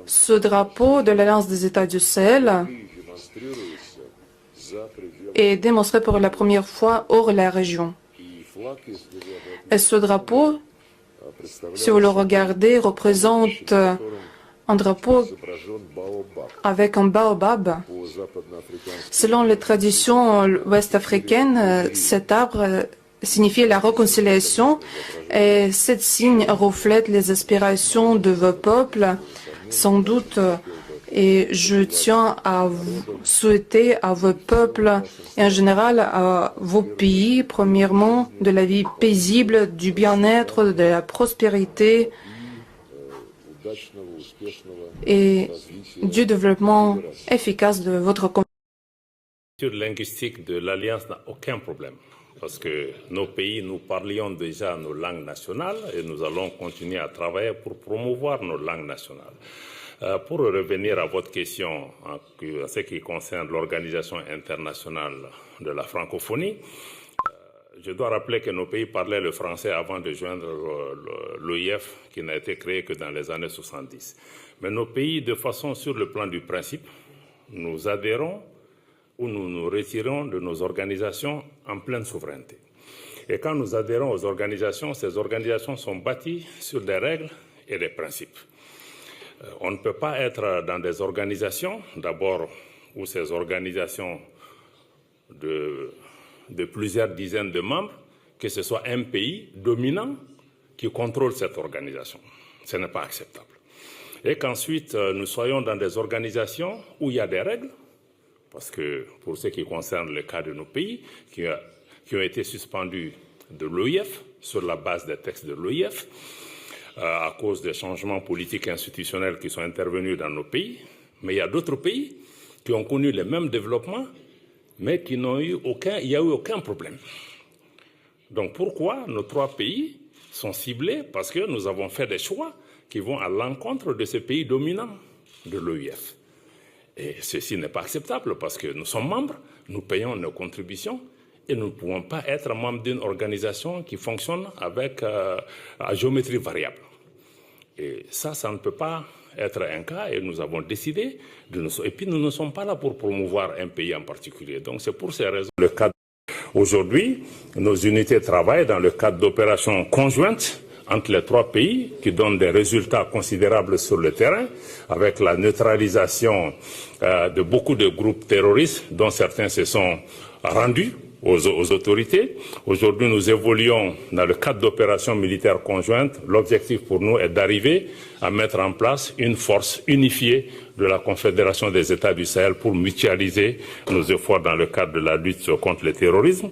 Ce drapeau de l'Alliance des États du Sahel est démontré pour la première fois hors la région. Et ce drapeau, si vous le regardez, représente un drapeau avec un baobab. Selon les traditions ouest-africaines, cet arbre signifie la réconciliation et ce signe reflète les aspirations de vos peuples, sans doute. Et je tiens à vous souhaiter à vos peuples et en général à vos pays, premièrement, de la vie paisible, du bien-être, de la prospérité et du développement efficace de votre communauté. La culture linguistique de l'Alliance n'a aucun problème, parce que nos pays, nous parlions déjà nos langues nationales et nous allons continuer à travailler pour promouvoir nos langues nationales. Pour revenir à votre question en ce qui concerne l'Organisation internationale de la francophonie, je dois rappeler que nos pays parlaient le français avant de joindre l'OIF, qui n'a été créé que dans les années 70. Mais nos pays, de façon sur le plan du principe, nous adhérons ou nous nous retirons de nos organisations en pleine souveraineté. Et quand nous adhérons aux organisations, ces organisations sont bâties sur des règles et des principes. On ne peut pas être dans des organisations, d'abord, où ces organisations de plusieurs dizaines de membres, que ce soit un pays dominant qui contrôle cette organisation. Ce n'est pas acceptable. Et qu'ensuite, nous soyons dans des organisations où il y a des règles, parce que pour ce qui concerne le cas de nos pays, qui ont été suspendus de l'OIF, sur la base des textes de l'OIF, à cause des changements politiques et institutionnels qui sont intervenus dans nos pays. Mais il y a d'autres pays qui ont connu les mêmes développements, mais qui n'ont eu il n'y a eu aucun problème. Donc pourquoi nos trois pays sont ciblés? Parce que nous avons fait des choix qui vont à l'encontre de ces pays dominants de l'OIF. Et ceci n'est pas acceptable parce que nous sommes membres, nous payons nos contributions et nous ne pouvons pas être membres d'une organisation qui fonctionne avec à géométrie variable. Et ça ne peut pas être un cas et nous avons décidé de nous... Et puis nous ne sommes pas là pour promouvoir un pays en particulier. Donc c'est pour ces raisons. Aujourd'hui, nos unités travaillent dans le cadre d'opérations conjointes entre les trois pays qui donnent des résultats considérables sur le terrain avec la neutralisation de beaucoup de groupes terroristes dont certains se sont rendus aux autorités. Aujourd'hui, nous évoluons dans le cadre d'opérations militaires conjointes. L'objectif pour nous est d'arriver à mettre en place une force unifiée de la Confédération des États du Sahel pour mutualiser nos efforts dans le cadre de la lutte contre le terrorisme.